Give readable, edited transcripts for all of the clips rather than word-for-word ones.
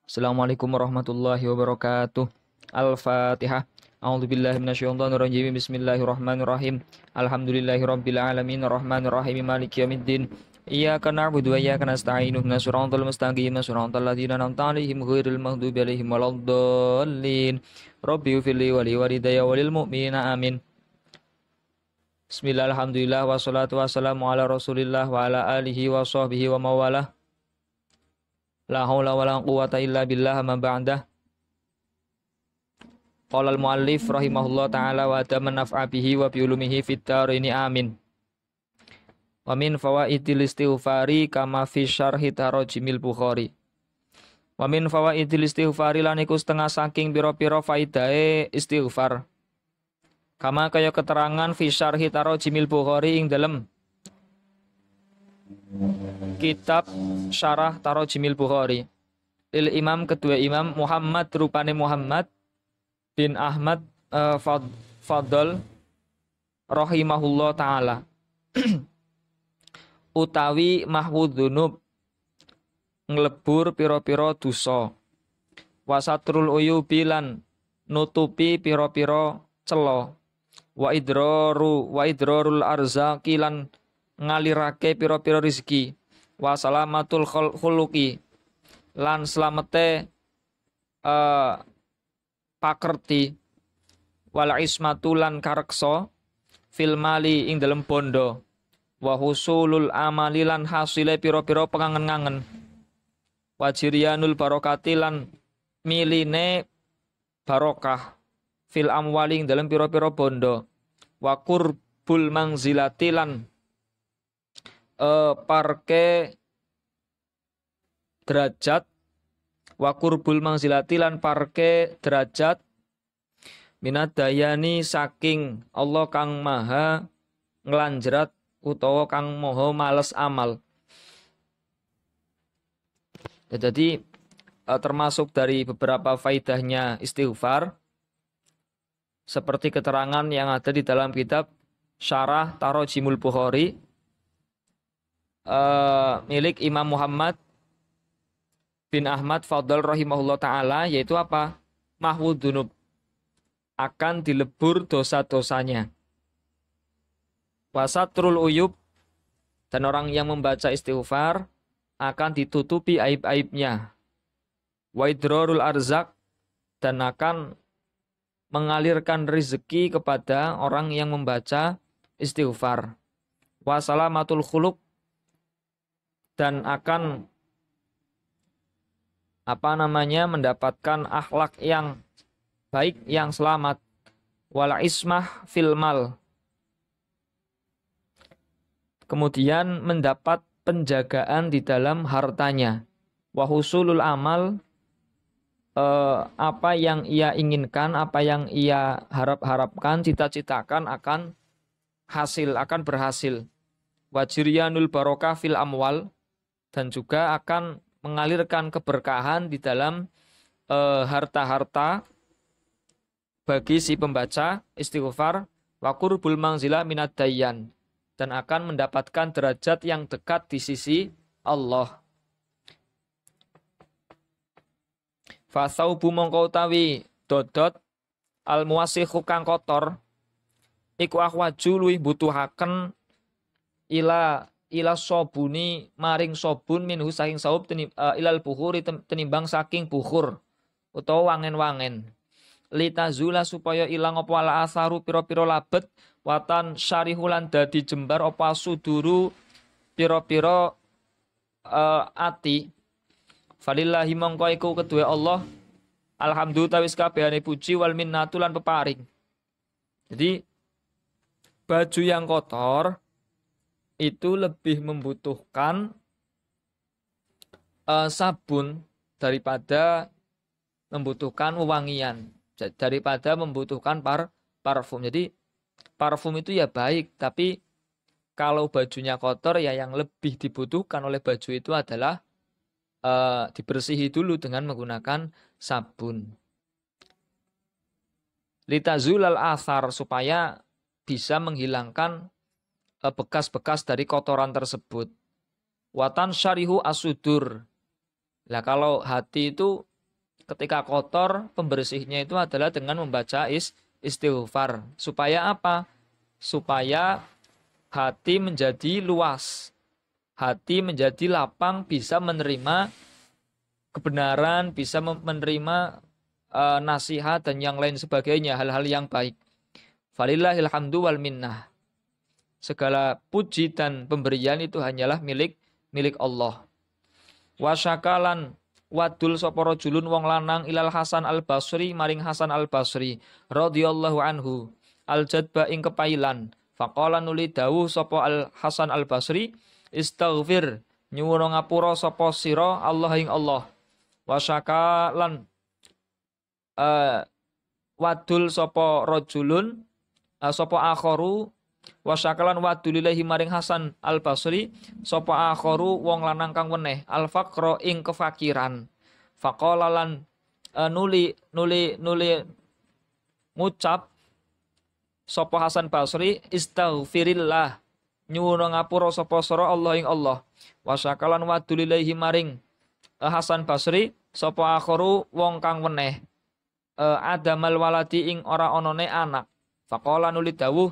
Assalamualaikum warahmatullahi wabarakatuh. Al-Fatihah. A'udzubillahi minasyaitonirrajim. Bismillahirrahmanirrahim. Alhamdulillahirabbil alamin arrahmanir rahim maliki yaumiddin. Iyyaka na'budu wa iyyaka nasta'in ihdinas siratal mustaqim siratal ladzina an'amta 'alaihim ghairil maghdubi 'alaihim waladdallin. Rabbi ighfirli wa li walidayya wa lil mu'minina amin. Bismillah, alhamdulillah, wassalatu wassalamu ala rasulillah wa ala alihi wa sahbihi wa mawalah. La haula wala quwata illa billah ma ba'dah. Qala al-muallif rahimahullah ta'ala wa ataman naf'a bihi wa bi ulumihi fid dharaini amin. Wa min fawaidil istighfari kama fi syarhi tarjimil Bukhari. Wa min fawaidil istighfari lan iku setengah saking pira-pira faidahe istighfar. Kama kaya keterangan fi syarhi tarjimil Bukhari ing dalem kitab Syarah Tarjimil Bukhari lil Imam kedua Imam Muhammad rupane Muhammad bin Ahmad Fadl rahimahullah taala utawi mahwudzunub nglebur pira-pira dosa wasatrul uyubi lan nutupi pira-pira cela wa idrarul arzaqi lan ngalirake pira-pira rezeki wa salamatul khuluqi lan slamete pakerti wal ismatu lan kareksa fil mali ing dalem bondo wa husulul amali lan hasile pira-pira pengangen-angen wa jiryanul barokati lan miline barokah fil amwali ing dalem pira-pira bondo wa qurbul manzilati lan parke derajat wa qurbul manzilati lan parke derajat minad dayani saking Allah kang maha nglanjrat utawa kang maha males amal. Jadi termasuk dari beberapa faidahnya istighfar seperti keterangan yang ada di dalam kitab Syarah Tarjimul Bukhari milik Imam Muhammad bin Ahmad Fadl rahimahullah ta'ala, yaitu apa? Mahwudzunub, akan dilebur dosa-dosanya. Wasatrul uyub, dan orang yang membaca istighfar akan ditutupi aib-aibnya. Waidrarul arzak, dan akan mengalirkan rezeki kepada orang yang membaca istighfar. Wasalamatul khuluq, dan akan mendapatkan akhlak yang baik, yang selamat. Wala ismah fil mal, kemudian mendapat penjagaan di dalam hartanya. Wa husulul amal, apa yang ia inginkan, apa yang ia harap-harapkan, cita-citakan akan berhasil. Wa jiryanul barokah fil amwal, dan juga akan mengalirkan keberkahan di dalam harta-harta bagi si pembaca istighfar. Wa qurbul manzilah minad dayyan, dan akan mendapatkan derajat yang dekat di sisi Allah. Fa thawbu mongko utawi dodot al muwasikhu kang kotor iku ahwaju luwih butuhaken ila sobuni maring sobun minhu saking saub ilal bukhuri tenimbang saking bukhur utawa wangen-wangen litazula supaya ilang apa ala asaru pira-pira labet watan syarihulan dadi jembar apa suduru pira-pira ati. Falillahi mongko iku kedue Allah alhamdulillah wis kabehane puji wal minnatu lan peparing. Jadi baju yang kotor itu lebih membutuhkan sabun daripada membutuhkan wewangian, daripada membutuhkan parfum. Jadi parfum itu ya baik, tapi kalau bajunya kotor ya yang lebih dibutuhkan oleh baju itu adalah dibersihi dulu dengan menggunakan sabun. Litazulal athar, supaya bisa menghilangkan bekas-bekas dari kotoran tersebut. Watan syarihu asudur. Nah kalau hati itu ketika kotor, pembersihnya itu adalah dengan membaca istighfar. Supaya apa? Supaya hati menjadi luas. Hati menjadi lapang, bisa menerima kebenaran, bisa menerima nasihat dan yang lain sebagainya, hal-hal yang baik. Falillahil hamdu wal minnah. Segala puji dan pemberian itu hanyalah milik Allah. Wasyakalan wadul sapa rajulun wong lanang ilal Hasan al-Basri maring Hasan al-Basri radhiyallahu anhu al-jadba ing kepailan. Faqala nuli dawuh sapa al Hasan al-Basri istaghfir nyuwun ngapura sapa sira Allah ing Allah. Wasyakalan wadul sapa rajulun sapa akharu wasyakalan wadulillahi maring Hasan al-Basri sapa akharu wong lanang kang weneh al-faqra ing kefakiran. Faqala lan nuli ngucap sapa Hasan Basri istaghfirillah nyuwun ngapura sapa sira Allah ing Allah. Wasyakalan wadulillahi maring Hasan Basri sapa akharu wong kang weneh adamal waladi ing ora onone anak. Faqala nuli dawuh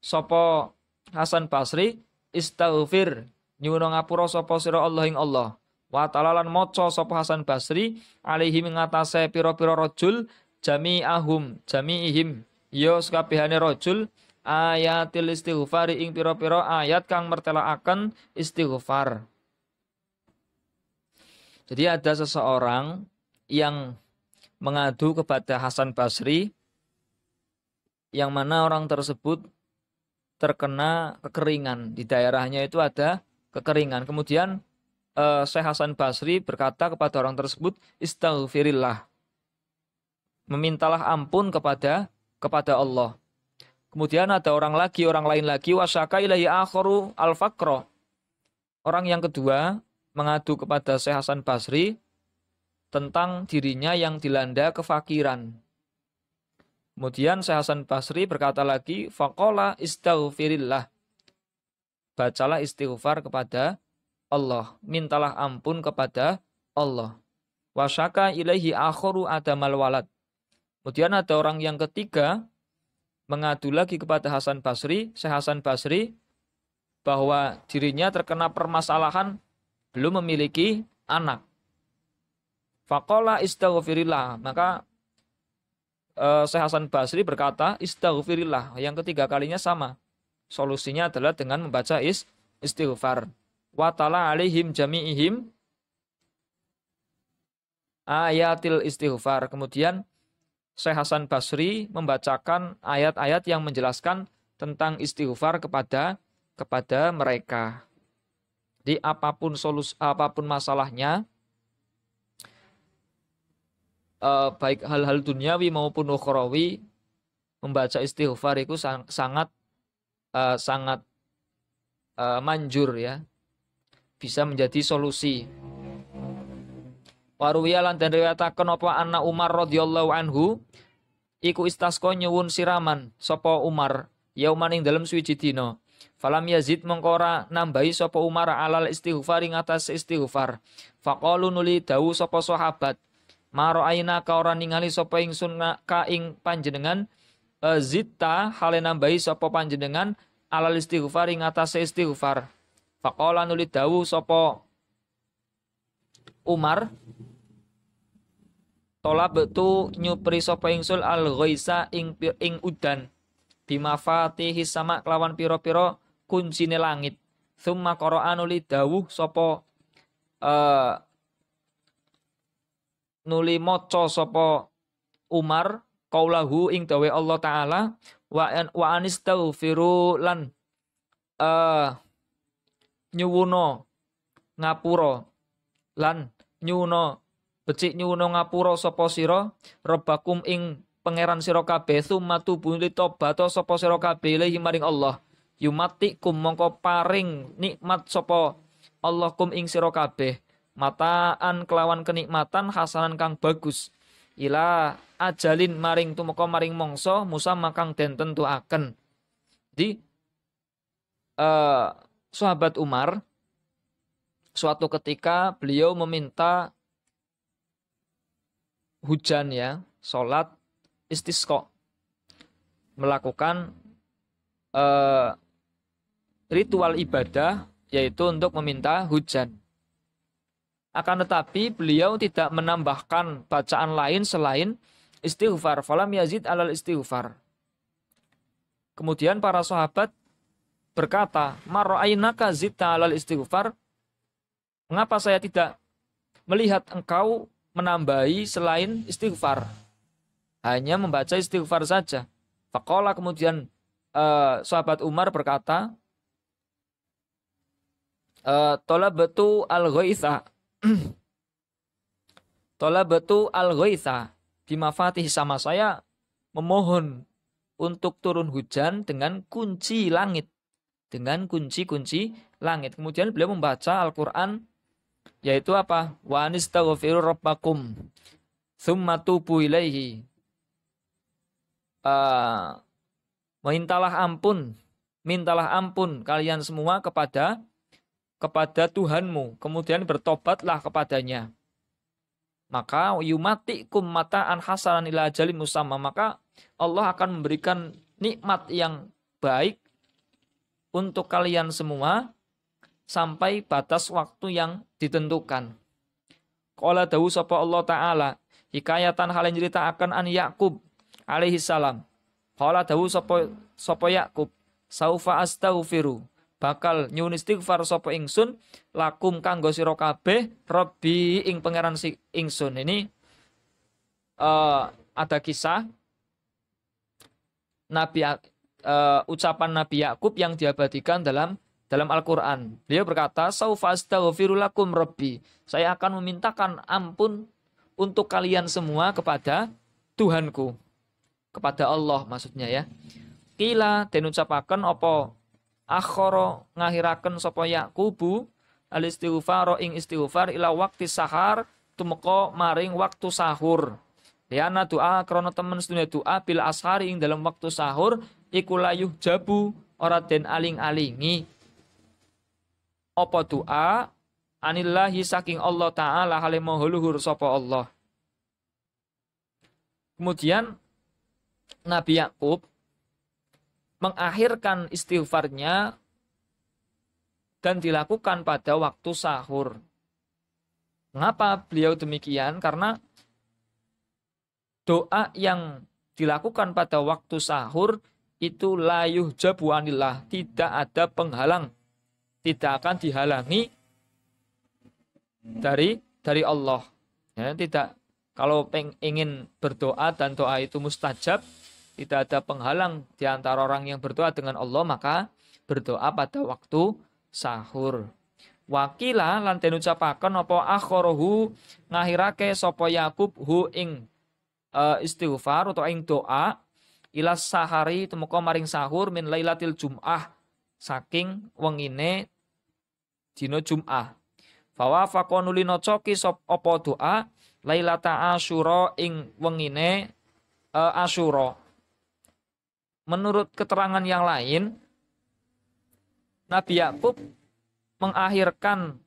sapa Hasan Basri istaghfir nyuwun ngapura sapa sira Allah ing Allah. Wa ta'ala lan maca sapa Hasan Basri alaihi ngatasé pira-pira rajul jami'ihim ya sakabehane rajul ayatil istighfar ing pira-pira ayat kang mertelakaken istighfar. Jadi ada seseorang yang mengadu kepada Hasan Basri yang mana orang tersebut terkena kekeringan. Di daerahnya itu ada kekeringan. Kemudian Syekh Hasan Basri berkata kepada orang tersebut, istaghfirillah. Memintalah ampun kepada Allah. Kemudian ada orang lain lagi, wasyaka ilahi akharu al-faqra. Orang yang kedua mengadu kepada Syekh Hasan Basri tentang dirinya yang dilanda kefakiran. Kemudian Syekh Hasan Basri berkata lagi, faqala istaghfirillah. Bacalah istighfar kepada Allah, mintalah ampun kepada Allah. Wasyaka ilaihi akharu adamal walad. Kemudian ada orang yang ketiga mengadu lagi kepada Hasan Basri, Syekh Hasan Basri, bahwa dirinya terkena permasalahan belum memiliki anak. Faqala istaghfirillah. Maka Syekh Hasan Basri berkata istaghfirillah. Yang ketiga kalinya sama. Solusinya adalah dengan membaca istighfar. Wa ta'ala alaihim jami'ihim ayatil istighfar. Kemudian Syekh Hasan Basri membacakan ayat-ayat yang menjelaskan tentang istighfar kepada mereka. Jadi apapun masalahnya, baik hal-hal duniawi maupun ukhrawi, membaca istighfar itu sangat manjur ya, bisa menjadi solusi. Waruwiya lan den riwayataken apa anna Umar radhiyallahu anhu iku istasqa nyuwun siraman sapa Umar yauman ing dalem suwiji dina. Falam yazid mengkora nambahi sapa Umar alal istighfar ing atas istighfar. Faqalu nuli dawu sapa sahabat maro aina ka ora ningali sapa ingsun ka ing panjenengan zitta hale nambahi sapa panjenengan alal istighfar ing atas istighfar. Faqala nuli dawu sapa Umar tolab betu nyupri sapa ingsun al ghaisa ing udan bimafatihi sama kelawan pira-pira kuncine langit. Tsumma qara'anu li dawuh sapa nuli maca sapa Umar qaulahu ing dawe Allah taala wa anistaghfiru lan nyuwuna ngapura lan nyuwuna becik nyuwuna ngapura sapa sira rabbakum ing pangeran sira kabeh sumatu buli tobat sapa sira kabeh ilahi maring Allah yumatikum mongko paring nikmat sapa Allah kum ing sira kabeh mataan kelawan kenikmatan hasanan kang bagus ila ajalin maring tumeka maring mangsa musamma kang den tentuaken. Di sahabat Umar suatu ketika beliau meminta hujan ya, salat istisqa, melakukan ritual ibadah yaitu untuk meminta hujan. Akan tetapi beliau tidak menambahkan bacaan lain selain istighfar. Falam yazid alal istighfar. Kemudian para sahabat berkata, "Ma ra'ainaka zidta alal istighfar?" Mengapa saya tidak melihat engkau menambahi selain istighfar? Hanya membaca istighfar saja. Faqala, kemudian sahabat Umar berkata, "Talabatu al-ghaitha." Talabatu al-ghaitha bimafatih, sama saya memohon untuk turun hujan dengan kunci langit. Dengan kunci-kunci langit. Kemudian beliau membaca Al-Quran, yaitu apa? Wa anistaghfiru rabbakum tsumma tubu ilaihi. Mintalah ampun kalian semua kepada Tuhanmu, kemudian bertobatlah kepadanya. Maka yumatikum mata'an hasanan ila ajalin musamma, maka Allah akan memberikan nikmat yang baik untuk kalian semua sampai batas waktu yang ditentukan. Qala dawu sapa Allah Ta'ala, hikayatan hal yang ceritakan an Yakub alaihi salam. Qala dawu sapa Yakub, saufa astaghfiru, bakal nyuwun istighfar sapa ingsun lakum kanggo sira kabeh Rabbi ing pangeran ingsun. Ini ada kisah ucapan Nabi Yakub yang diabadikan dalam Al-Quran. Beliau berkata, saufa astaghfiru lakum Rabbi, saya akan memintakan ampun untuk kalian semua kepada Tuhanku, kepada Allah maksudnya ya. Kila den ucapaken apa akhara ngahiraken sapa Yaqubu al istighfar ing istighfar ila waktu sahar tumeka maring waktu sahur. Liana doa krana temen sedune doa bil ashari ing dalam waktu sahur iku layuh jabu ora den aling-alingi apa doa anillahi saking Allah Ta'ala hale maha luhur sapa Allah. Kemudian Nabi Yakub mengakhirkan istighfarnya dan dilakukan pada waktu sahur. Mengapa beliau demikian? Karena doa yang dilakukan pada waktu sahur itu layuh jabu anillah, tidak ada penghalang, tidak akan dihalangi dari Allah. Ya, tidak, kalau ingin berdoa dan doa itu mustajab, tidak ada penghalang di antara orang yang berdoa dengan Allah, maka berdoa pada waktu sahur. Wakila lan den ucapaken apa akharahu ngahirake sapa Yakub hu ing istighfar atau ing doa ila sahari temeka maring sahur min lailatil jum'ah saking wengine dina Jum'ah. Fawa faqonuli nocoki sop apa doa lailata asyura ing wengine Asyura. Menurut keterangan yang lain, Nabi Yakub mengakhirkan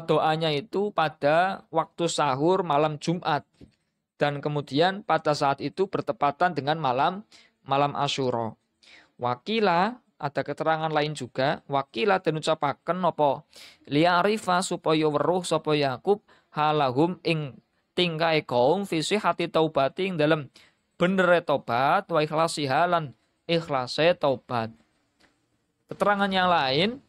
doanya itu pada waktu sahur malam Jumat, dan kemudian pada saat itu bertepatan dengan malam Asyura. Wakila, ada keterangan lain juga, wakila dan ucapaken apa li'arifa supaya weruh sapa Yakub halahum ing tingkai kaum fi sihhati taubati ing dalem benere tobat wa ikhlasiha lan ikhlase taubat. Keterangan yang lain,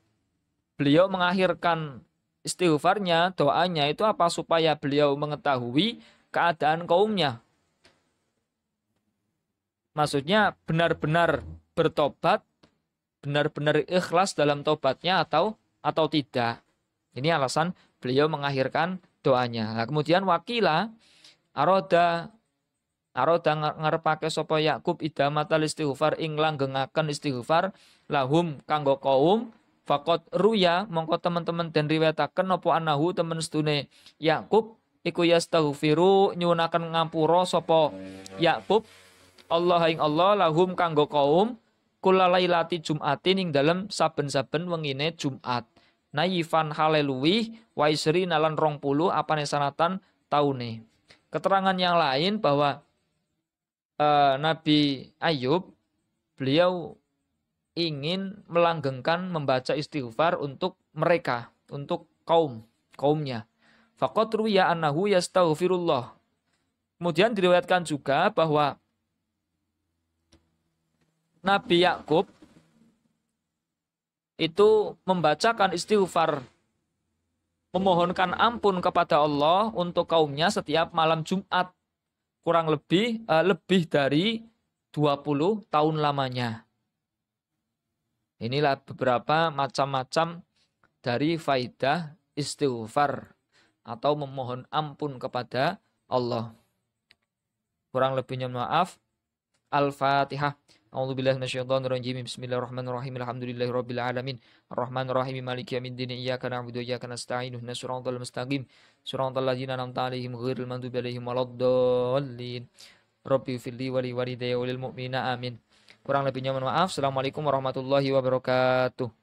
beliau mengakhirkan istighfarnya, doanya itu apa? Supaya beliau mengetahui keadaan kaumnya. Maksudnya benar-benar bertobat, benar-benar ikhlas dalam tobatnya atau tidak. Ini alasan beliau mengakhirkan doanya. Nah, kemudian wakila aroda ngarepake sapa Yakub idamatal istighfar ing langgengaken istighfar lahum kanggo kaum faqat ruya mongko teman-teman den riwayataken apa anahu temen sedune Yakub iku yastaghfiru nyuwunaken ngampura sapa Yakub Allah ing Allah lahum kanggo kaum kulalailati Jumatin ing dalem saben-saben wengine Jumat nayifan haleluwi wa isri nalan 20 apane sanatan taune. Keterangan yang lain bahwa Nabi Ayub beliau ingin melanggengkan membaca istighfar untuk mereka, untuk kaumnya. Faqad ruwiya annahu yastaghfirullah. Kemudian diriwayatkan juga bahwa Nabi Yakub itu membacakan istighfar, memohonkan ampun kepada Allah untuk kaumnya setiap malam Jumat, kurang lebih dari 20 tahun lamanya. Inilah beberapa macam-macam dari faidah istighfar atau memohon ampun kepada Allah. Kurang lebihnya maaf. Al-Fatihah. A'udzubillahi minasyaitonirrajim. Bismillahirrahmanirrahim. Alhamdulillahirabbil alamin. Arrahmanirrahim. Maliki yaumiddin. Iyyaka na'budu wa iyyaka nasta'in. Ihdinas siratal mustaqim. Siratal ladzina an'amta 'alaihim ghairil maghdubi 'alaihim waladdallin. Rabbi firli wa li walidayya wa lil mu'minina amin. Kurang lebihnya mohon maaf. Assalamualaikum warahmatullahi wabarakatuh.